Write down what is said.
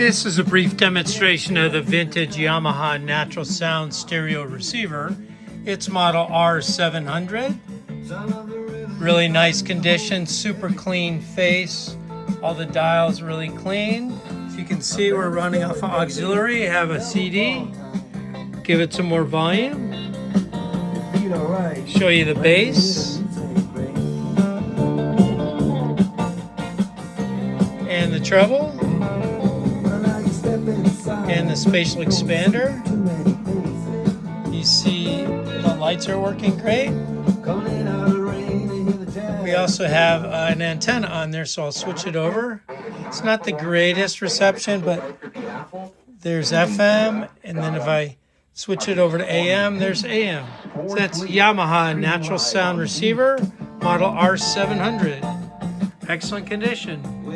This is a brief demonstration of the vintage Yamaha natural sound stereo receiver. It's model R-700. Really nice condition, super clean face. All the dials really clean. As you can see, we're running off of auxiliary. Have a CD. Give it some more volume. Show you the bass. And the treble. And the spatial expander. You see the lights are working great. We also have an antenna on there, so I'll switch it over. It's not the greatest reception, but there's FM, and then if I switch it over to AM, there's AM. So that's Yamaha natural sound receiver, model R700. Excellent condition.